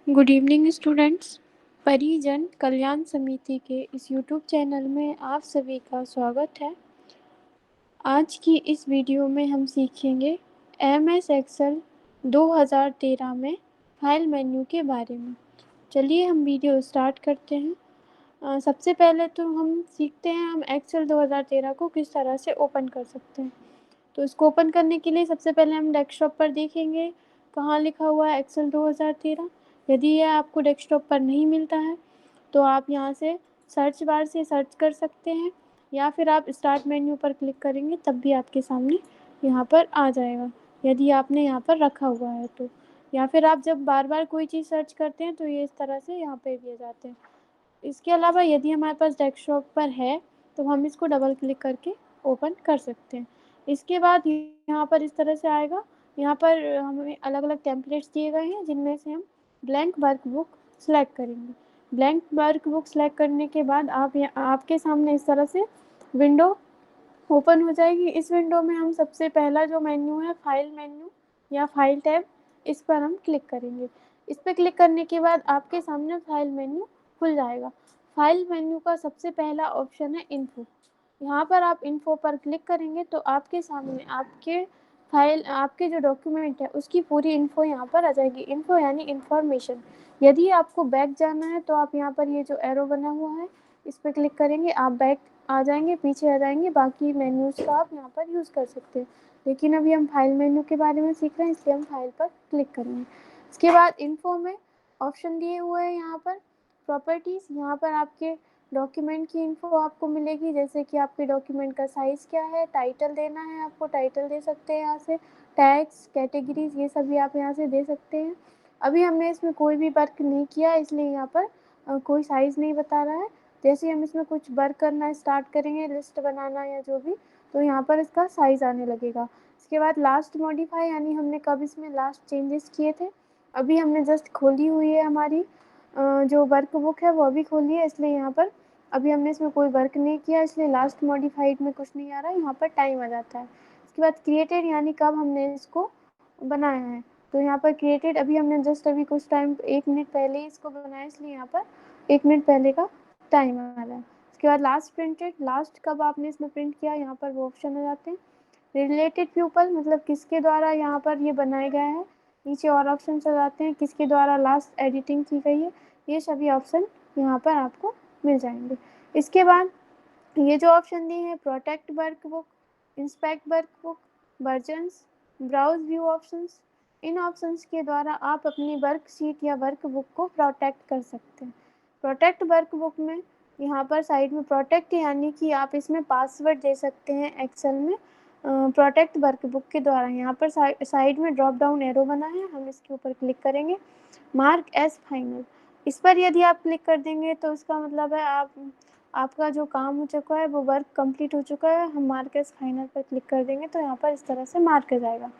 Good evening students. परिजन कल्याण समिति के इस यूट्यूब चैनल में आप सभी का स्वागत है। आज की इस वीडियो में हम सीखेंगे MS एक्सेल 2013 में फाइल मेन्यू के बारे में। चलिए हम वीडियो स्टार्ट करते हैं। सबसे पहले तो हम सीखते हैं हम एक्सेल 2013 को किस तरह से ओपन कर सकते हैं। तो इसको ओपन करने के लिए सबसे पहले हम डेस्कटॉप पर देखेंगे कहाँ लिखा हुआ है एक्सेल 2013। यदि यह आपको डेस्कटॉप पर नहीं मिलता है तो आप यहाँ से सर्च बार से सर्च कर सकते हैं या फिर आप स्टार्ट मेन्यू पर क्लिक करेंगे तब भी आपके सामने यहाँ पर आ जाएगा, यदि आपने यहाँ पर रखा हुआ है तो। या फिर आप जब बार बार कोई चीज़ सर्च करते हैं तो ये इस तरह से यहाँ पे भी आ जाते हैं। इसके अलावा यदि हमारे पास डेस्कटॉप पर है तो हम इसको डबल क्लिक करके ओपन कर सकते हैं। इसके बाद यहाँ पर इस तरह से आएगा। यहाँ पर हमें अलग अलग टेम्पलेट्स दिए गए हैं जिनमें से हम ब्लैंक वर्कबुक सेलेक्ट करेंगे। ब्लैंक वर्कबुक सेलेक्ट करने के बाद आपके सामने इस तरह से विंडो ओपन हो जाएगी। इस विंडो में हम सबसे पहला जो मेन्यू है फाइल मेन्यू या फाइल टैब, इस पर हम क्लिक करेंगे। इस पर क्लिक करने के बाद आपके सामने फाइल मेन्यू खुल जाएगा। फाइल मेन्यू का सबसे पहला ऑप्शन है इन्फो। यहाँ पर आप इन्फो पर क्लिक करेंगे तो आपके सामने आपके जो डॉक्यूमेंट है उसकी पूरी इन्फो यहाँ पर आ जाएगी। इन्फो यानी इन्फॉर्मेशन। यदि आपको बैक जाना है तो आप यहाँ पर ये जो एरो बना हुआ है इस पर क्लिक करेंगे, आप बैक आ जाएंगे, पीछे आ जाएंगे। बाकी मेन्यूज़ का आप यहाँ पर यूज़ कर सकते हैं, लेकिन अभी हम फाइल मेन्यू के बारे में सीख रहे हैं इसलिए हम फाइल पर क्लिक करेंगे। इसके बाद इन्फो में ऑप्शन दिए हुए हैं यहाँ पर प्रॉपर्टीज़। यहाँ पर आपके डॉक्यूमेंट की इन्फो आपको मिलेगी, जैसे कि आपके डॉक्यूमेंट का साइज़ क्या है, टाइटल देना है आपको टाइटल दे सकते हैं यहाँ से, टैग्स, कैटेगरीज, ये सभी आप यहाँ से दे सकते हैं। अभी हमने इसमें कोई भी वर्क नहीं किया इसलिए यहाँ पर कोई साइज़ नहीं बता रहा है। जैसे हम इसमें कुछ वर्क करना स्टार्ट करेंगे, लिस्ट बनाना या जो भी, तो यहाँ पर इसका साइज़ आने लगेगा। इसके बाद लास्ट मॉडिफाई यानी हमने कब इसमें लास्ट चेंजेस किए थे। अभी हमने जस्ट खोली हुई है हमारी जो वर्क बुक है वो अभी खोली है, इसलिए यहाँ पर अभी हमने इसमें कोई वर्क नहीं किया इसलिए लास्ट मॉडिफाइड में कुछ नहीं आ रहा है, यहाँ पर टाइम आ जाता है। इसके बाद क्रिएटेड यानी कब हमने इसको बनाया है, तो यहाँ पर क्रिएटेड अभी हमने जस्ट अभी कुछ टाइम 1 मिनट पहले ही इसको बनाया इसलिए यहाँ पर 1 मिनट पहले का टाइम आ रहा है। इसके बाद लास्ट प्रिंटेड, लास्ट कब आपने इसमें प्रिंट किया, यहाँ पर वो ऑप्शन आ जाते हैं। रिलेटेड पीपल मतलब किसके द्वारा यहाँ पर ये बनाया गया है, नीचे और ऑप्शन आ जाते हैं, किसके द्वारा लास्ट एडिटिंग की गई है, ये सभी ऑप्शन यहाँ पर आपको मिल जाएंगे। इसके बाद ये जो ऑप्शन दिए हैं protect workbook, inspect workbook, versions, browse view options, इन ऑप्शंस के द्वारा आप अपनी वर्कशीट या वर्कबुक को प्रोटेक्ट कर सकते हैं। प्रोटेक्ट वर्कबुक में यहाँ पर साइड में प्रोटेक्ट यानी कि आप इसमें पासवर्ड दे सकते हैं एक्सेल में प्रोटेक्ट वर्कबुक के द्वारा। यहाँ पर साइड में ड्रॉप डाउन एरो बना है, हम इसके ऊपर क्लिक करेंगे। मार्क एज फाइनल, इस पर यदि आप क्लिक कर देंगे तो इसका मतलब है आपका जो काम हो चुका है वो वर्क कंप्लीट हो चुका है। हम मार्क एज फाइनल पर क्लिक कर देंगे तो यहाँ पर इस तरह से मार्क हो जाएगा।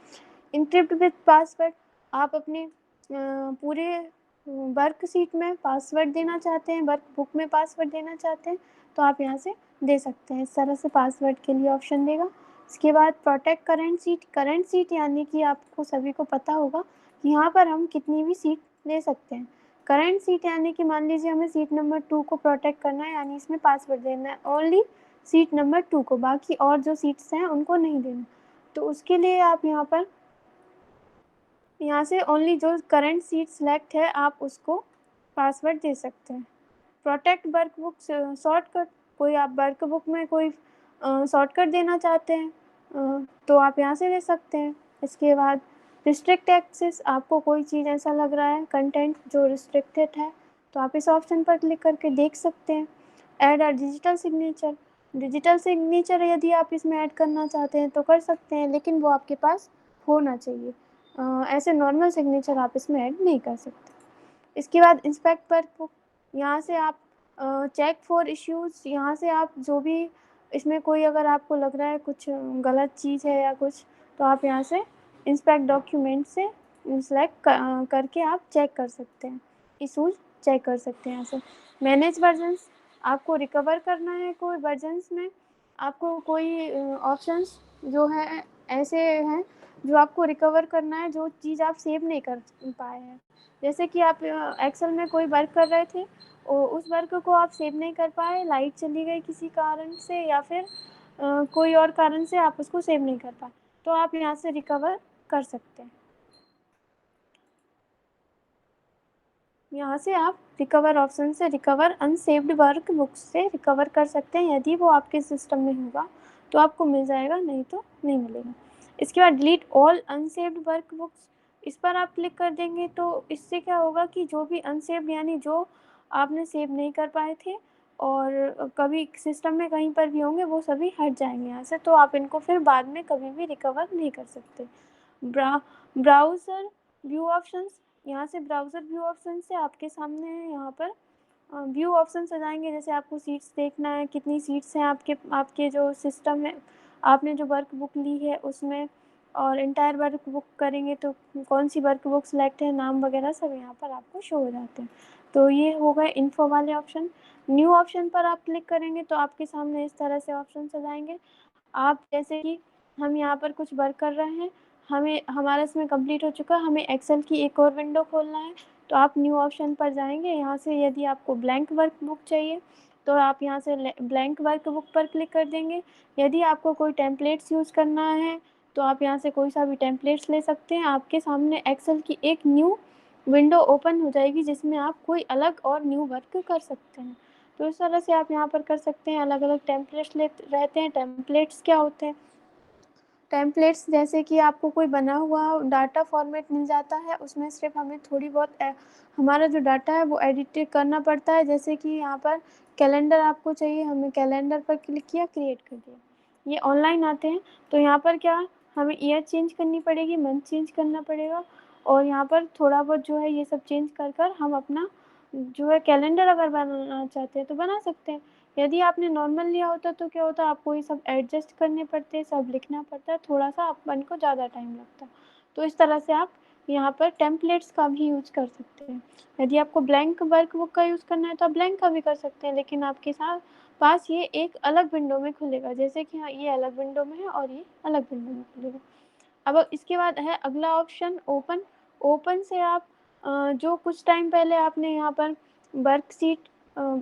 इंक्रिप्ट विथ पासवर्ड, आप अपने पूरे वर्कशीट में पासवर्ड देना चाहते हैं, वर्कबुक में पासवर्ड देना चाहते हैं तो आप यहाँ से दे सकते हैं, इस तरह से पासवर्ड के लिए ऑप्शन देगा। इसके बाद protect current seat, current seat यानी कि आपको सभी को पता होगा कि यहाँ पर हम कितनी भी सीट ले सकते हैं। करंट सीट यानी कि मान लीजिए हमें सीट नंबर 2 को प्रोटेक्ट करना है यानी इसमें पासवर्ड देना है ओनली सीट नंबर 2 को, बाकी और जो सीट्स हैं उनको नहीं देना। तो उसके लिए आप यहाँ से ओनली जो करंट सीट सेलेक्ट है आप उसको पासवर्ड दे सकते हैं। प्रोटेक्ट वर्कबुक शॉर्टकट, कोई आप वर्कबुक में कोई शॉर्टकट देना चाहते हैं तो आप यहाँ से दे सकते हैं। इसके बाद रिस्ट्रिक्ट एक्सेस, आपको कोई चीज़ ऐसा लग रहा है कंटेंट जो रिस्ट्रिक्टेड है तो आप इस ऑप्शन पर क्लिक करके देख सकते हैं। Add a digital signature, digital signature यदि आप इसमें ऐड करना चाहते हैं तो कर सकते हैं, लेकिन वो आपके पास होना चाहिए। ऐसे नॉर्मल सिग्नेचर आप इसमें ऐड नहीं कर सकते। इसके बाद इंस्पेक्ट वर्कबुक, यहाँ से आप चेक फॉर इश्यूज़, यहाँ से आप जो भी इसमें कोई अगर आपको लग रहा है कुछ गलत चीज़ है या कुछ तो आप यहाँ से इंस्पेक्ट डॉक्यूमेंट से सेलेक्ट करके आप चेक कर सकते हैं, इशूज़ चेक कर सकते हैं यहाँ से। मैनेज वर्जन्स, आपको रिकवर करना है कोई वर्जन्स में, आपको कोई ऑप्शंस जो है ऐसे हैं जो आपको रिकवर करना है, जो चीज़ आप सेव नहीं कर पाए हैं। जैसे कि आप एक्सेल में कोई वर्क कर रहे थे और उस वर्क को आप सेव नहीं कर पाए, लाइट चली गई किसी कारण से या फिर कोई और कारण से आप उसको सेव नहीं कर पाए, तो आप यहाँ से रिकवर कर सकते हैं। यहाँ से आप रिकवर ऑप्शन से रिकवर अनसेव्ड वर्क बुक्स से रिकवर कर सकते हैं। यदि वो आपके सिस्टम में होगा तो आपको मिल जाएगा, नहीं तो नहीं मिलेगा। इसके बाद delete all unsaved work books, इस पर आप क्लिक कर देंगे तो इससे क्या होगा कि जो भी अनसेव्ड यानी जो आपने सेव नहीं कर पाए थे और कभी सिस्टम में कहीं पर भी होंगे वो सभी हट जाएंगे यहाँ से, तो आप इनको फिर बाद में कभी भी रिकवर नहीं कर सकते। ब्राउज़र व्यू ऑप्शंस, यहाँ से ब्राउज़र व्यू ऑप्शन से आपके सामने यहाँ पर व्यू ऑप्शंस आ जाएंगे। जैसे आपको सीट्स देखना है, कितनी सीट्स हैं आपके आपके जो सिस्टम है, आपने जो वर्क बुक ली है उसमें, और इंटायर वर्क बुक करेंगे तो कौन सी वर्क बुक सेलेक्ट है, नाम वगैरह सब यहाँ पर आपको शो हो जाते हैं। तो ये हो गए इन्फो वाले ऑप्शन। न्यू ऑप्शन पर आप क्लिक करेंगे तो आपके सामने इस तरह से ऑप्शन आ जाएंगे। आप जैसे कि हम यहाँ पर कुछ वर्क कर रहे हैं, हमें हमारा इसमें कंप्लीट हो चुका, हमें एक्सेल की एक और विंडो खोलना है, तो आप न्यू ऑप्शन पर जाएंगे। यहाँ से यदि आपको ब्लैंक वर्क बुक चाहिए तो आप यहाँ से ब्लैंक वर्क बुक पर क्लिक कर देंगे। यदि आपको कोई टेम्पलेट्स यूज़ करना है तो आप यहाँ से कोई सा भी टेम्पलेट्स ले सकते हैं। आपके सामने एक्सेल की एक न्यू विंडो ओपन हो जाएगी जिसमें आप कोई अलग और न्यू वर्क कर सकते हैं। तो इस तरह से आप यहाँ पर कर सकते हैं। अलग अलग टेम्पलेट्स ले रहते हैं। टेम्पलेट्स क्या होते हैं? टेम्पलेट्स जैसे कि आपको कोई बना हुआ डाटा फॉर्मेट मिल जाता है, उसमें सिर्फ हमें थोड़ी बहुत हमारा जो डाटा है वो एडिट करना पड़ता है। जैसे कि यहाँ पर कैलेंडर आपको चाहिए, हमने कैलेंडर पर क्लिक किया, क्रिएट कर दिया। ये ऑनलाइन आते हैं तो यहाँ पर क्या हमें ईयर चेंज करनी पड़ेगी, मंथ चेंज करना पड़ेगा, और यहाँ पर थोड़ा बहुत जो है ये सब चेंज कर हम अपना जो है कैलेंडर अगर बनाना चाहते हैं तो बना सकते हैं। यदि आपने नॉर्मल लिया होता तो क्या होता, आपको ये सब एडजस्ट करने पड़ते, सब लिखना पड़ता है, थोड़ा सा अपन को ज़्यादा टाइम लगता। तो इस तरह से आप यहाँ पर टेम्पलेट्स का भी यूज़ कर सकते हैं। यदि आपको ब्लैंक वर्कबुक का यूज़ करना है तो आप ब्लैंक का भी कर सकते हैं, लेकिन आपके साथ पास ये एक अलग विंडो में खुलेगा। जैसे कि हाँ, ये अलग विंडो में है और ये अलग विंडो में खुलेगा। अब इसके बाद है अगला ऑप्शन ओपन। ओपन से आप जो कुछ टाइम पहले आपने यहाँ पर वर्कशीट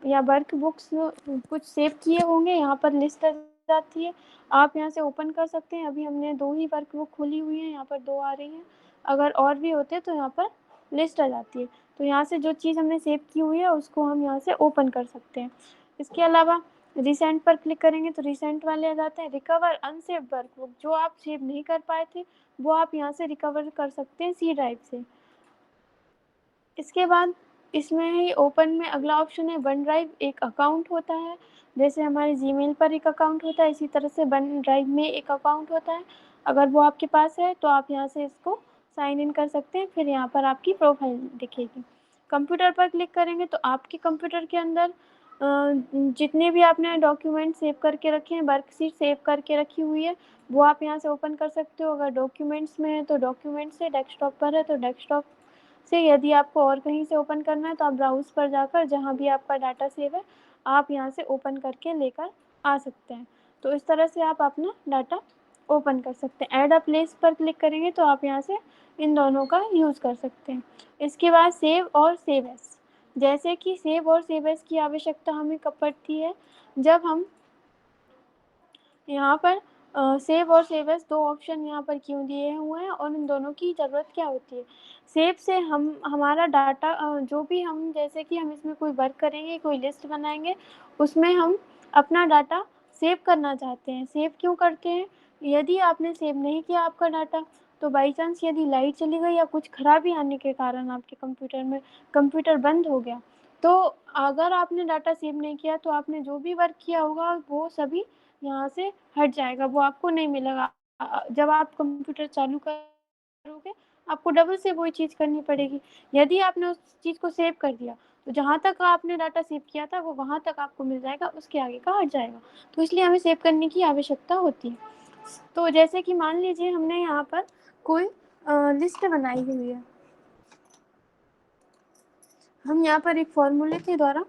या वर्क बुक्स कुछ सेव किए होंगे, यहाँ पर लिस्ट आ जाती है, आप यहाँ से ओपन कर सकते हैं। अभी हमने 2 ही वर्क बुक खोली हुई हैं, यहाँ पर 2 आ रही हैं। अगर और भी होते तो यहाँ पर लिस्ट आ जाती है। तो यहाँ से जो चीज़ हमने सेव की हुई है उसको हम यहाँ से ओपन कर सकते हैं। इसके अलावा रिसेंट पर क्लिक करेंगे तो रिसेंट वाले आ जाते हैं। रिकवर अनसेव्ड वर्क बुक, जो आप सेव नहीं कर पाए थे वो आप यहाँ से रिकवर कर सकते हैं सी ड्राइव से। इसके बाद इसमें ही ओपन में अगला ऑप्शन है वन ड्राइव। एक अकाउंट होता है, जैसे हमारे जीमेल पर एक अकाउंट होता है, इसी तरह से वन ड्राइव में एक अकाउंट होता है। अगर वो आपके पास है तो आप यहाँ से इसको साइन इन कर सकते हैं, फिर यहाँ पर आपकी प्रोफाइल दिखेगी। कंप्यूटर पर क्लिक करेंगे तो आपके कंप्यूटर के अंदर जितने भी आपने डॉक्यूमेंट सेव करके रखे हैं, वर्कशीट सेव करके रखी हुई है, वो आप यहाँ से ओपन कर सकते हो। अगर डॉक्यूमेंट्स में है तो डॉक्यूमेंट से, डेस्कटॉप पर है तो डेस्कटॉप से, यदि आपको और कहीं से ओपन करना है तो आप ब्राउज़ पर जाकर जहाँ भी आपका डाटा सेव है आप यहाँ से ओपन करके लेकर आ सकते हैं। तो इस तरह से आप अपना डाटा ओपन कर सकते हैं। ऐड अ प्लेस पर क्लिक करेंगे तो आप यहाँ से इन दोनों का यूज़ कर सकते हैं। इसके बाद सेव और सेव एज़, जैसे कि सेव और सेव एज़ की आवश्यकता हमें कब पड़ती है, जब हम यहाँ पर सेव और सेव एज़ 2 ऑप्शन यहाँ पर क्यों दिए हुए हैं और इन दोनों की ज़रूरत क्या होती है। सेव से हम हमारा डाटा जो भी हम, जैसे कि हम इसमें कोई वर्क करेंगे, कोई लिस्ट बनाएँगे, उसमें हम अपना डाटा सेव करना चाहते हैं। सेव क्यों करते हैं? यदि आपने सेव नहीं किया आपका डाटा, तो बाई चांस यदि लाइट चली गई या कुछ खराबी आने के कारण आपके कंप्यूटर में कंप्यूटर बंद हो गया, तो अगर आपने डाटा सेव नहीं किया तो आपने जो भी वर्क किया होगा वो सभी यहाँ से हट जाएगा, वो आपको नहीं मिलेगा। जब आप कंप्यूटर चालू करोगे आपको डबल से वही चीज़ करनी पड़ेगी। यदि आपने उस चीज़ को सेव कर दिया तो जहाँ तक आपने डाटा सेव किया था वो वहाँ तक आपको मिल जाएगा, उसके आगे का हट जाएगा। तो इसलिए हमें सेव करने की आवश्यकता होती है। तो जैसे कि मान लीजिए हमने यहाँ पर कोई लिस्ट बनाई हुई है, हम यहाँ पर एक फॉर्मूले के द्वारा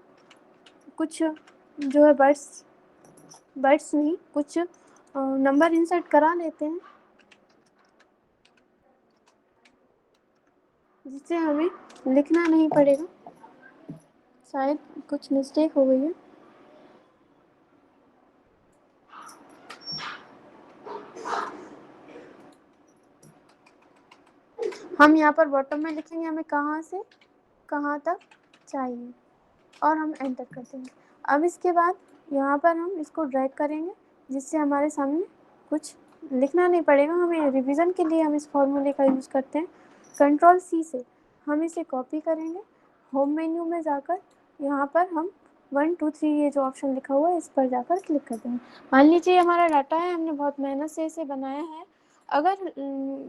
कुछ जो है बर्ड्स नहीं, कुछ नंबर इंसर्ट करा लेते हैं। जिससे हमें लिखना नहीं पड़ेगा। शायद कुछ मिस्टेक हो गई है। हम यहाँ पर बॉटम में लिखेंगे हमें कहाँ से कहाँ तक चाहिए और हम एंटर कर देंगे। अब इसके बाद यहाँ पर हम इसको ड्रैग करेंगे जिससे हमारे सामने कुछ लिखना नहीं पड़ेगा हमें। रिवीजन के लिए हम इस फॉर्मूले का यूज़ करते हैं। कंट्रोल सी से हम इसे कॉपी करेंगे। होम मेन्यू में जाकर यहाँ पर हम 1 2 3 ये जो ऑप्शन लिखा हुआ है इस पर जाकर क्लिक कर देंगे। मान लीजिए हमारा डाटा है, हमने बहुत मेहनत से इसे बनाया है। अगर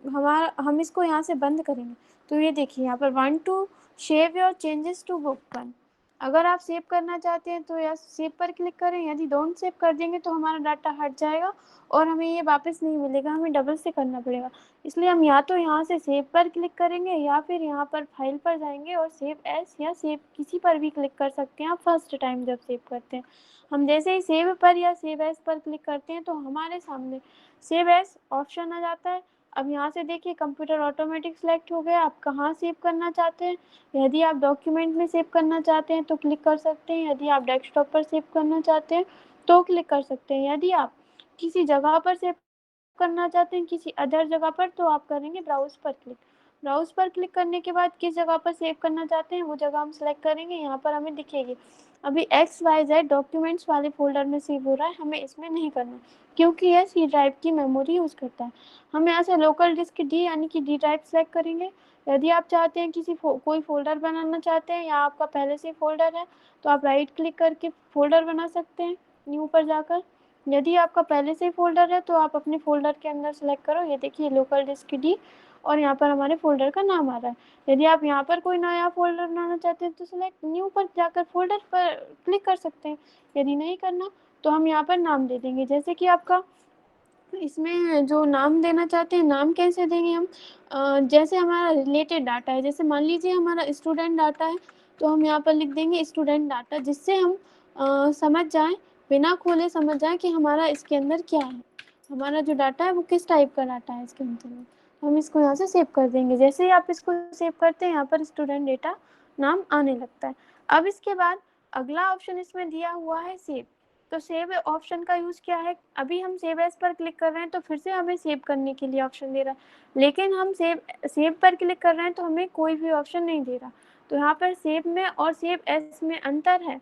हमारा हम इसको यहाँ से बंद करेंगे तो ये देखिए यहाँ पर 1 to save your changes to book 1। अगर आप सेव करना चाहते हैं तो या सेव पर क्लिक करें, यदि डोंट सेव कर देंगे तो हमारा डाटा हट जाएगा और हमें ये वापस नहीं मिलेगा, हमें डबल से करना पड़ेगा। इसलिए हम या तो यहाँ से सेव पर क्लिक करेंगे या फिर यहाँ पर फाइल पर जाएंगे और सेव एज या सेव किसी पर भी क्लिक कर सकते हैं आप फर्स्ट टाइम जब सेव करते हैं। हम जैसे ही सेव पर या सेव एज पर क्लिक करते हैं तो हमारे सामने सेव एज ऑप्शन आ जाता है। अब यहाँ से देखिए कंप्यूटर ऑटोमेटिक सेलेक्ट हो गया, आप कहाँ सेव करना चाहते हैं। यदि आप डॉक्यूमेंट में सेव करना चाहते हैं तो क्लिक कर सकते हैं, यदि आप डेस्कटॉप पर सेव करना चाहते हैं तो क्लिक कर सकते हैं, यदि आप किसी जगह पर सेव करना चाहते हैं किसी अदर जगह पर तो आप करेंगे ब्राउज पर क्लिक। ब्राउज पर क्लिक करने के बाद किस जगह पर सेव करना चाहते हैं वो जगह हम सेलेक्ट करेंगे। यहाँ पर हमें दिखेगी अभी XYZ डॉक्यूमेंट्स वाले फोल्डर में सेव हो रहा है, हमें इसमें नहीं करना क्योंकि यह सी ड्राइव की मेमोरी यूज़ करता है। हम यहाँ से लोकल डिस्क डी यानी कि डी ड्राइव सेलेक्ट करेंगे। यदि आप चाहते हैं कोई फोल्डर बनाना चाहते हैं या आपका पहले से फोल्डर है तो आप राइट क्लिक करके फोल्डर बना सकते हैं न्यू पर जाकर। यदि आपका पहले से ही फोल्डर है तो आप अपने फोल्डर के अंदर सेलेक्ट करो। ये देखिए लोकल डिस्क डी और यहाँ पर हमारे फोल्डर का नाम आ रहा है। यदि आप यहाँ पर कोई नया फोल्डर बनाना चाहते हैं तो सिलेक्ट न्यू पर जाकर फोल्डर पर क्लिक कर सकते हैं। यदि नहीं करना तो हम यहाँ पर नाम दे देंगे, जैसे कि आपका इसमें जो नाम देना चाहते हैं नाम कैसे देंगे हम, जैसे हमारा रिलेटेड डाटा है, जैसे मान लीजिए हमारा स्टूडेंट डाटा है तो हम यहाँ पर लिख देंगे स्टूडेंट डाटा, जिससे हम समझ जाएं, बिना खोले समझ जाएं कि हमारा इसके अंदर क्या है, हमारा जो डाटा है वो किस टाइप का डाटा है इसके अंदर। तो हम इसको यहाँ से सेव कर देंगे। जैसे ही आप इसको सेव करते हैं यहाँ पर स्टूडेंट डेटा नाम आने लगता है। अब इसके बाद अगला ऑप्शन इसमें दिया हुआ है सेव। तो सेव ऑप्शन का यूज़ क्या है, अभी हम सेव एज पर क्लिक कर रहे हैं तो फिर से हमें सेव करने के लिए ऑप्शन दे रहा है, लेकिन हम सेव पर क्लिक कर रहे हैं तो हमें कोई भी ऑप्शन नहीं दे रहा। तो यहाँ पर सेव में और सेव एज में अंतर है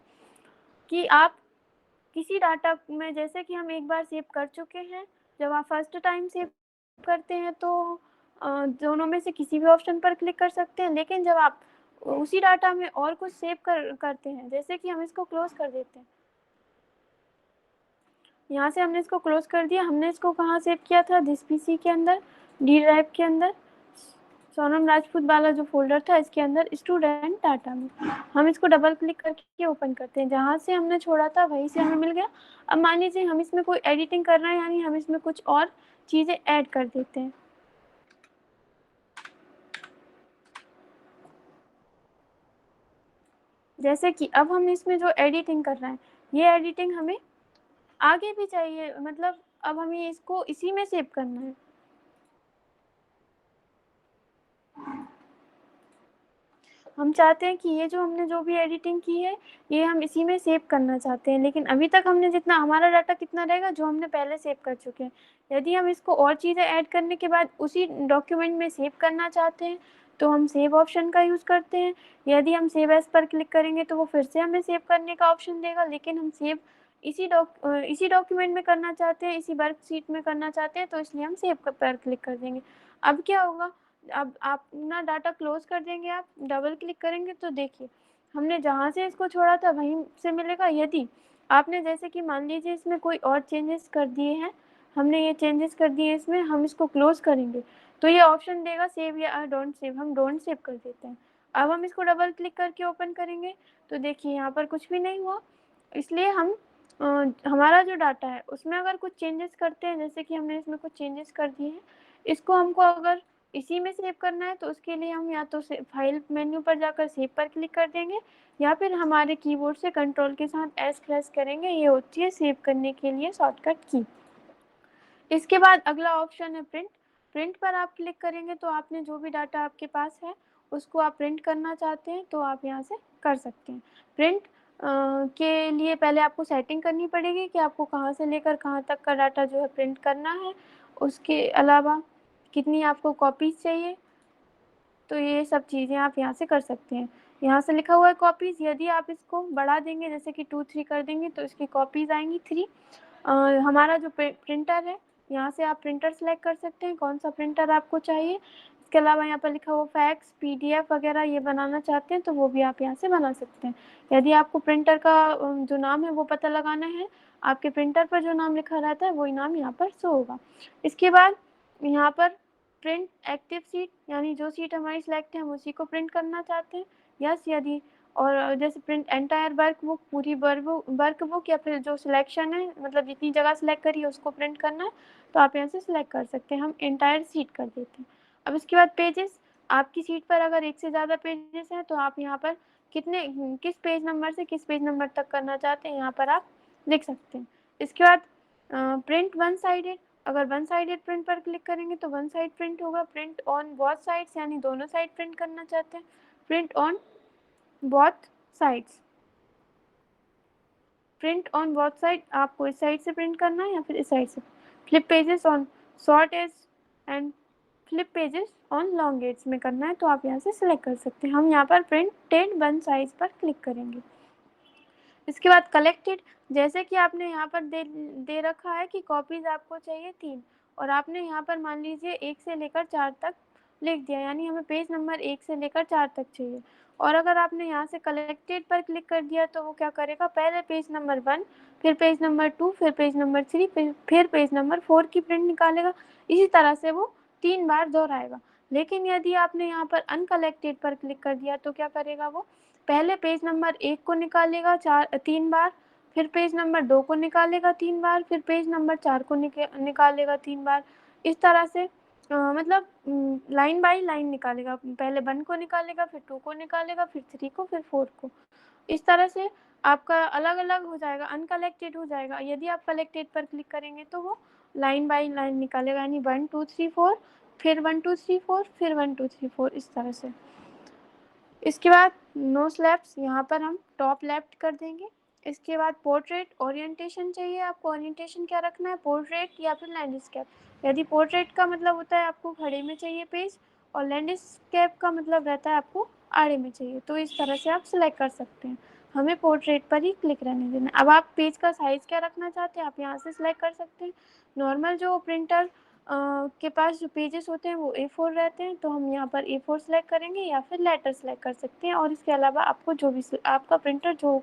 कि आप किसी डाटा में, जैसे कि हम एक बार सेव कर चुके हैं, जब आप फर्स्ट टाइम सेव करते हैं तो दोनों में से किसी भी ऑप्शन पर क्लिक कर सकते हैं, लेकिन जब आप उसी डाटा में और कुछ सेव करते हैं, जैसे कि हम इसको क्लोज कर देते हैं, यहाँ से हमने इसको क्लोज कर दिया। हमने इसको कहाँ सेव किया था, दिस पीसी के अंदर, डी ड्राइव के अंदर, सोनम राजपूत वाला जो फोल्डर था इसके अंदर स्टूडेंट डाटा में। हम इसको डबल क्लिक करके ओपन करते हैं, जहाँ से हमने छोड़ा था वहीं से हमें मिल गया। अब मान लीजिए हम इसमें कोई एडिटिंग कर रहे हैं, यानी हम इसमें कुछ और चीज़ें ऐड कर देते हैं। जैसे कि अब हम इसमें जो एडिटिंग कर रहे हैं ये एडिटिंग हमें आगे भी चाहिए, मतलब अब हमें इसको इसी में सेव करना है। हम चाहते हैं कि ये जो हमने जो भी एडिटिंग की है ये हम इसी में सेव करना चाहते हैं, लेकिन अभी तक हमने जितना हमारा डाटा कितना रहेगा जो हमने पहले सेव कर चुके हैं। यदि हम इसको और चीज़ें ऐड करने के बाद उसी डॉक्यूमेंट में सेव करना चाहते हैं तो हम सेव ऑप्शन का यूज़ करते हैं। यदि हम सेव एज पर क्लिक करेंगे तो वो फिर से हमें सेव करने का ऑप्शन देगा, लेकिन हम सेव इसी डॉक्यूमेंट में करना चाहते हैं, इसी वर्कशीट में करना चाहते हैं, तो इसलिए हम सेव पर क्लिक कर देंगे। अब क्या होगा, अब आप अपना डाटा क्लोज कर देंगे, आप डबल क्लिक करेंगे तो देखिए हमने जहाँ से इसको छोड़ा था वहीं से मिलेगा। यदि आपने जैसे कि मान लीजिए इसमें कोई और चेंजेस कर दिए हैं, हमने ये चेंजेस कर दिए इसमें, हम इसको क्लोज करेंगे तो ये ऑप्शन देगा सेव या डोंट सेव, हम डोंट सेव कर देते हैं। अब हम इसको डबल क्लिक करके ओपन करेंगे तो देखिए यहाँ पर कुछ भी नहीं हुआ। इसलिए हम हमारा जो डाटा है उसमें अगर कुछ चेंजेस करते हैं, जैसे कि हमने इसमें कुछ चेंजेस कर दिए हैं, इसको हमको अगर इसी में सेव करना है तो उसके लिए हम या तो फाइल मेन्यू पर जाकर सेव पर क्लिक कर देंगे या फिर हमारे कीबोर्ड से कंट्रोल के साथ एस प्रेस करेंगे, ये होती है सेव करने के लिए शॉर्टकट की। इसके बाद अगला ऑप्शन है प्रिंट। प्रिंट पर आप क्लिक करेंगे तो आपने जो भी डाटा आपके पास है उसको आप प्रिंट करना चाहते हैं तो आप यहाँ से कर सकते हैं। प्रिंट के लिए पहले आपको सेटिंग करनी पड़ेगी कि आपको कहाँ से लेकर कहाँ तक का डाटा जो है प्रिंट करना है। उसके अलावा कितनी आपको कॉपीज़ चाहिए, तो ये सब चीज़ें आप यहाँ से कर सकते हैं। यहाँ से लिखा हुआ है कॉपीज़, यदि आप इसको बढ़ा देंगे जैसे कि 2-3 कर देंगे तो इसकी कॉपीज़ आएँगी 3। हमारा जो प्रिंटर है, यहाँ से आप प्रिंटर सेलेक्ट कर सकते हैं, कौन सा प्रिंटर आपको चाहिए। इसके अलावा यहाँ पर लिखा हुआ फैक्स, पीडीएफ वगैरह ये बनाना चाहते हैं तो वो भी आप यहाँ से बना सकते हैं। यदि आपको प्रिंटर का जो नाम है वो पता लगाना है, आपके प्रिंटर पर जो नाम लिखा रहता है वही नाम यहाँ पर शो होगा। इसके बाद यहाँ पर प्रिंट एक्टिव सीट, यानी जो सीट हमारी सेलेक्ट है हम उसी को प्रिंट करना चाहते हैं। यस यदि और जैसे प्रिंट एंटायर वर्क बुक, पूरी वर्क बुक या फिर जो सिलेक्शन है मतलब जितनी जगह सेलेक्ट करी है उसको प्रिंट करना है तो आप यहाँ से सिलेक्ट कर सकते हैं। हम एंटायर सीट कर देते हैं। अब इसके बाद पेजेस, आपकी सीट पर अगर एक से ज़्यादा पेजेस हैं तो आप यहाँ पर किस पेज नंबर से किस पेज नंबर तक करना चाहते हैं यहाँ पर आप लिख सकते हैं। इसके बाद प्रिंट वन साइडेड, अगर वन साइडेड प्रिंट पर क्लिक करेंगे तो वन साइड प्रिंट होगा। प्रिंट ऑन बोथ साइड्स, यानी दोनों साइड प्रिंट करना चाहते हैं, print on both sides. Print on both side, आपको इस साइड से प्रिंट करना है या फिर इस साइड से। Flip pages on short edge and flip pages on long edge में करना है तो आप यहाँ से सिलेक्ट कर सकते हैं। हम यहाँ पर प्रिंटेड वन साइज पर क्लिक करेंगे। इसके बाद कलेक्टेड, जैसे कि आपने यहाँ पर दे रखा है कि कॉपीज आपको चाहिए 3 और आपने यहाँ पर मान लीजिए 1 से लेकर 4 तक लिख दिया, यानी हमें पेज नंबर 1 से लेकर 4 तक चाहिए। और अगर आपने यहाँ से कलेक्टेड पर क्लिक कर दिया तो वो क्या करेगा, पहले पेज नंबर 1, फिर पेज नंबर 2, फिर पेज नंबर 3, फिर पेज नंबर 4 की प्रिंट निकालेगा। इसी तरह से वो 3 बार दोहराएगा। लेकिन यदि आपने यहाँ पर अनकलेक्टेड पर क्लिक कर दिया तो क्या करेगा, वो पहले पेज नंबर 1 को निकालेगा 3 बार, फिर पेज नंबर 2 को निकालेगा 3 बार, फिर पेज नंबर 4 को निकालेगा 3 बार। इस तरह से मतलब लाइन बाय लाइन निकालेगा। पहले 1 को निकालेगा, फिर 2 को निकालेगा, फिर 3 को, फिर 4 को। इस तरह से आपका अलग-अलग हो जाएगा, अनकलेक्टेड हो जाएगा। यदि आप कलेक्टेड पर क्लिक करेंगे तो वो लाइन बाय लाइन निकालेगा, यानी 1 2 3 4, फिर 1 2 3 4, फिर 1 2 3 4, इस तरह से। इसके बाद नो स्लैब्स, यहाँ पर हम टॉप लेफ्ट कर देंगे। इसके बाद पोर्ट्रेट ओरिएंटेशन चाहिए आपको। ओरिएंटेशन क्या रखना है, पोर्ट्रेट या फिर लैंडस्केप। यदि पोर्ट्रेट का मतलब होता है आपको खड़े में चाहिए पेज और लैंडस्केप का मतलब रहता है आपको आड़े में चाहिए, तो इस तरह से आप सिलेक्ट कर सकते हैं। हमें पोर्ट्रेट पर ही क्लिक रहने देना। अब आप पेज का साइज़ क्या रखना चाहते हैं आप यहाँ से सिलेक्ट कर सकते हैं। नॉर्मल जो प्रिंटर के पास जो पेजेस होते हैं वो A4 रहते हैं तो हम यहाँ पर A4 सेलेक्ट करेंगे या फिर लेटर सेलेक्ट कर सकते हैं। और इसके अलावा आपको जो भी आपका प्रिंटर जो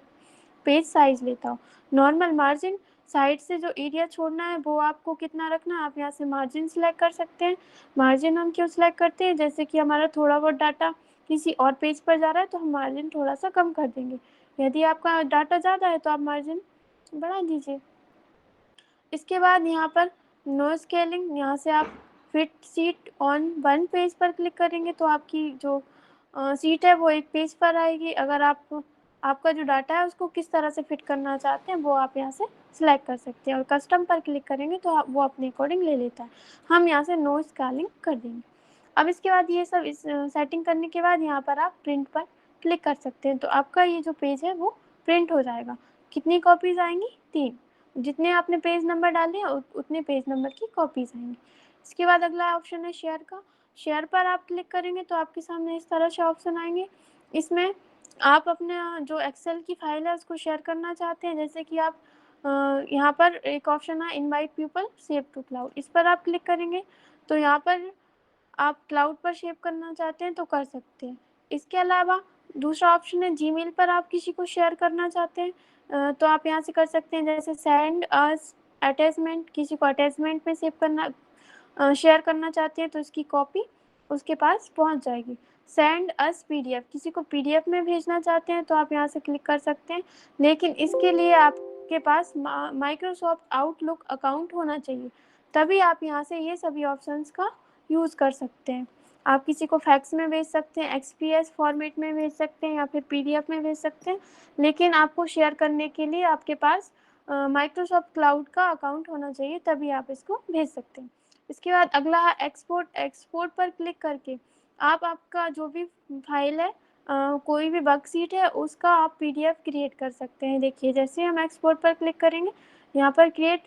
पेज साइज लेता हो। नॉर्मल मार्जिन, साइड से जो एरिया छोड़ना है वो आपको कितना रखना है, आप यहाँ से मार्जिन सेलेक्ट कर सकते हैं। मार्जिन हम क्यों सेलेक्ट करते हैं, जैसे कि हमारा थोड़ा बहुत डाटा किसी और पेज पर जा रहा है तो हम मार्जिन थोड़ा सा कम कर देंगे। यदि आपका डाटा ज़्यादा है तो आप मार्जिन बढ़ा दीजिए। इसके बाद यहाँ पर नो स्केलिंग, यहाँ से आप fit seat on one page पर क्लिक करेंगे तो आपकी जो सीट है वो एक पेज पर आएगी। अगर आपका जो डाटा है उसको किस तरह से फिट करना चाहते हैं वो आप यहाँ से सिलेक्ट कर सकते हैं और कस्टम पर क्लिक करेंगे तो आप वो अपने अकॉर्डिंग ले लेता है। हम यहाँ से नो स्केलिंग कर देंगे। अब इसके बाद ये सब सेटिंग करने के बाद यहाँ पर आप प्रिंट पर क्लिक कर सकते हैं तो आपका ये जो पेज है वो प्रिंट हो जाएगा। कितनी कॉपीज़ आएंगी, 3। जितने आपने पेज नंबर डाले हैं उतने पेज नंबर की कॉपीज़ आएंगी। इसके बाद अगला ऑप्शन है शेयर का। शेयर पर आप क्लिक करेंगे तो आपके सामने इस तरह से ऑप्शन आएंगे। इसमें आप अपने जो एक्सेल की फाइल है उसको शेयर करना चाहते हैं, जैसे कि आप यहाँ पर एक ऑप्शन है invite people save to cloud, इस पर आप क्लिक करेंगे तो यहाँ पर आप क्लाउड पर सेव करना चाहते हैं तो कर सकते हैं। इसके अलावा दूसरा ऑप्शन है जीमेल पर आप किसी को शेयर करना चाहते हैं तो आप यहाँ से कर सकते हैं, जैसे सेंड अस अटैचमेंट, किसी को अटैचमेंट में सेव करना शेयर करना चाहते हैं तो इसकी कॉपी उसके पास पहुँच जाएगी। सेंड अस पीडीएफ, किसी को पीडीएफ में भेजना चाहते हैं तो आप यहाँ से क्लिक कर सकते हैं, लेकिन इसके लिए आपके पास माइक्रोसॉफ्ट आउटलुक अकाउंट होना चाहिए, तभी आप यहाँ से ये सभी ऑप्शंस का यूज़ कर सकते हैं। आप किसी को फैक्स में भेज सकते हैं, एक्सपीएस फॉर्मेट में भेज सकते हैं या फिर पीडीएफ में भेज सकते हैं, लेकिन आपको शेयर करने के लिए आपके पास माइक्रोसॉफ्ट क्लाउड का अकाउंट होना चाहिए, तभी आप इसको भेज सकते हैं। इसके बाद अगला है एक्सपोर्ट। एक्सपोर्ट पर क्लिक करके आप आपका जो भी फाइल है, कोई भी वर्कशीट है, उसका आप पीडीएफ क्रिएट कर सकते हैं। देखिए जैसे हम एक्सपोर्ट पर क्लिक करेंगे, यहाँ पर क्रिएट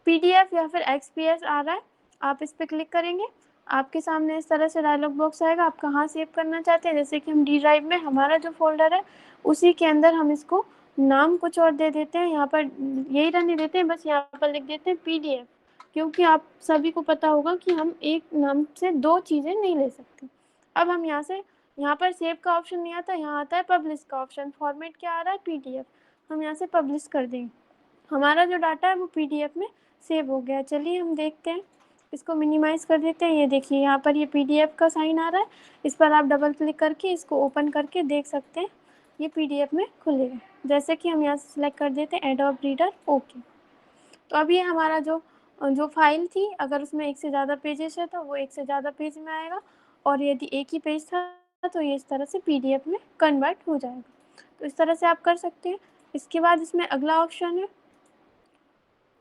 पीडीएफ या फिर एक्सपीएस आ रहा है, आप इस पर क्लिक करेंगे, आपके सामने इस तरह से डायलॉग बॉक्स आएगा। आप कहाँ सेव करना चाहते हैं, जैसे कि हम डी ड्राइव में हमारा जो फोल्डर है उसी के अंदर हम इसको नाम कुछ और दे देते हैं। यहाँ पर यही रहने देते हैं, बस यहाँ पर लिख देते हैं पीडीएफ, क्योंकि आप सभी को पता होगा कि हम एक नाम से दो चीज़ें नहीं ले सकते। अब हम यहाँ पर सेव का ऑप्शन नहीं आता, यहाँ आता है पब्लिश का ऑप्शन। फॉर्मेट क्या आ रहा है, पीडीएफ। हम यहाँ से पब्लिश कर देंगे, हमारा जो डाटा है वो पीडीएफ में सेव हो गया। चलिए हम देखते हैं, इसको मिनिमाइज़ कर देते हैं। ये देखिए यहाँ पर ये पीडीएफ का साइन आ रहा है, इस पर आप डबल क्लिक करके इसको ओपन करके देख सकते हैं, ये पीडीएफ में खुलेगा। जैसे कि हम यहाँ से सिलेक्ट कर देते हैं एडोब रीडर, ओके। तो अब ये हमारा जो जो फाइल थी, अगर उसमें एक से ज़्यादा पेजेस है तो वो एक से ज़्यादा पेज में आएगा, और यदि एक ही पेज था तो ये इस तरह से पीडीएफ में कन्वर्ट हो जाएगा। तो इस तरह से आप कर सकते हैं। इसके बाद इसमें अगला ऑप्शन है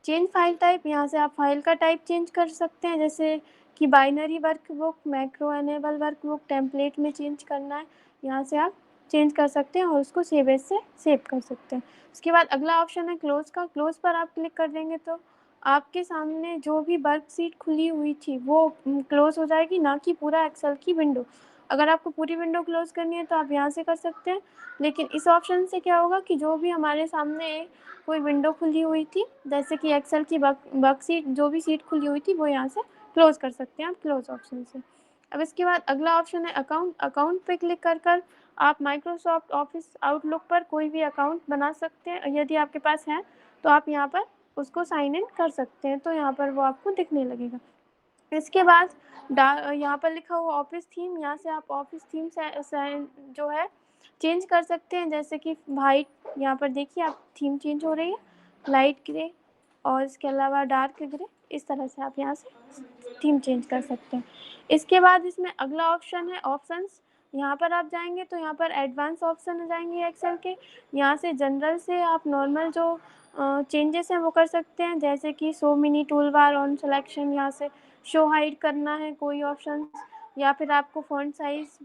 चेंज फाइल टाइप। यहाँ से आप फाइल का टाइप चेंज कर सकते हैं, जैसे कि binary workbook, macro enable workbook, template में चेंज करना है, यहाँ से आप चेंज कर सकते हैं और उसको सेव एज से सेव कर सकते हैं। उसके बाद अगला ऑप्शन है क्लोज का। क्लोज पर आप क्लिक कर देंगे तो आपके सामने जो भी वर्कशीट खुली हुई थी वो क्लोज हो जाएगी, ना कि पूरा एक्सेल की विंडो। अगर आपको पूरी विंडो क्लोज करनी है तो आप यहाँ से कर सकते हैं, लेकिन इस ऑप्शन से क्या होगा कि जो भी हमारे सामने कोई विंडो खुली हुई थी, जैसे कि एक्सेल की वर्कशीट, जो भी सीट खुली हुई थी वो यहाँ से क्लोज कर सकते हैं आप क्लोज ऑप्शन से। अब इसके बाद अगला ऑप्शन है अकाउंट। अकाउंट पे क्लिक कर आप माइक्रोसॉफ्ट ऑफिस आउटलुक पर कोई भी अकाउंट बना सकते हैं। यदि आपके पास है तो आप यहाँ पर उसको साइन इन कर सकते हैं, तो यहाँ पर वो आपको दिखने लगेगा। इसके बाद यहाँ पर लिखा हुआ ऑफिस थीम, यहाँ से आप ऑफिस थीम जो है चेंज कर सकते हैं, जैसे कि वाइट, यहाँ पर देखिए आप थीम चेंज हो रही है, लाइट ग्रे और इसके अलावा डार्क ग्रे, इस तरह से आप यहाँ से थीम चेंज कर सकते हैं। इसके बाद इसमें अगला ऑप्शन है ऑप्शंस। यहाँ पर आप जाएंगे तो यहाँ पर एडवांस ऑप्शन आ जाएंगे एक्सेल के। यहाँ से जनरल से आप नॉर्मल जो चेंजेस हैं वो कर सकते हैं, जैसे कि show mini tool bar on selection, यहाँ से शो हाइड करना है कोई ऑप्शन, या फिर आपको फ़ॉन्ट साइज़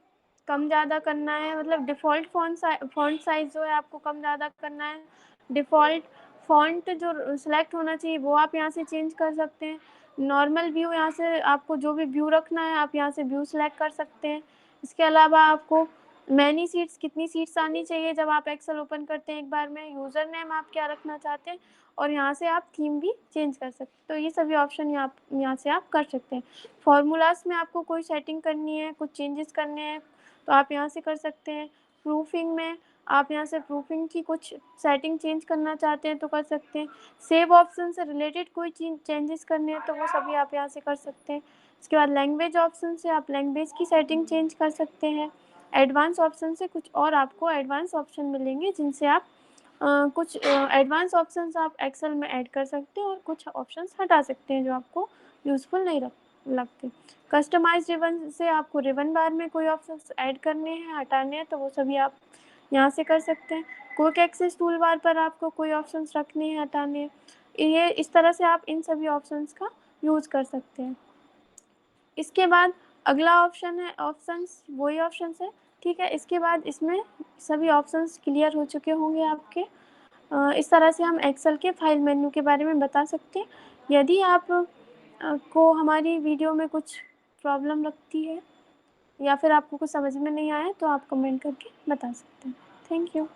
कम ज़्यादा करना है, मतलब डिफ़ॉल्ट फ़ॉन्ट साइज़ जो है आपको कम ज़्यादा करना है। डिफ़ॉल्ट फ़ॉन्ट जो सिलेक्ट होना चाहिए वो आप यहाँ से चेंज कर सकते हैं। नॉर्मल व्यू, यहाँ से आपको जो भी व्यू रखना है आप यहाँ से व्यू सिलेक्ट कर सकते हैं। इसके अलावा आपको मैनी सीट्स, कितनी सीट्स आनी चाहिए जब आप एक्सेल ओपन करते हैं एक बार में, यूज़र नेम आप क्या रखना चाहते हैं, और यहाँ से आप थीम भी चेंज कर सकते हैं। तो ये सभी ऑप्शन यहाँ से आप कर सकते हैं। फॉर्मूलाज़ में आपको कोई सेटिंग करनी है, कुछ चेंजेस करने हैं तो आप यहाँ से कर सकते हैं। प्रूफिंग में आप यहाँ से प्रूफिंग की कुछ सेटिंग चेंज करना चाहते हैं तो कर सकते हैं। सेव ऑप्शन से रिलेटेड कोई चेंजेस करने हैं तो वो सभी आप यहाँ से कर सकते हैं। इसके बाद लैंग्वेज ऑप्शन से आप लैंग्वेज की सेटिंग चेंज कर सकते हैं। एडवांस ऑप्शन से कुछ और आपको एडवांस ऑप्शन मिलेंगे, जिनसे आप कुछ एडवांस ऑप्शंस आप एक्सेल में ऐड कर सकते हैं और कुछ ऑप्शंस हटा सकते हैं जो आपको यूज़फुल नहीं लगते। कस्टमाइज रिबन से आपको रिबन बार में कोई ऑप्शंस ऐड करने हैं, हटाने हैं, तो वो सभी आप यहाँ से कर सकते हैं। क्विक एक्सेस टूल बार पर आपको कोई ऑप्शंस रखने हैं, हटाने हैं, ये इस तरह से आप इन सभी ऑप्शंस का यूज़ कर सकते हैं। इसके बाद अगला ऑप्शन है ऑप्शंस, वही ऑप्शंस है, ठीक है। इसके बाद इसमें सभी ऑप्शंस क्लियर हो चुके होंगे आपके। इस तरह से हम एक्सेल के फाइल मेन्यू के बारे में बता सकते हैं। यदि आप को हमारी वीडियो में कुछ प्रॉब्लम लगती है या फिर आपको कुछ समझ में नहीं आया तो आप कमेंट करके बता सकते हैं। Thank you.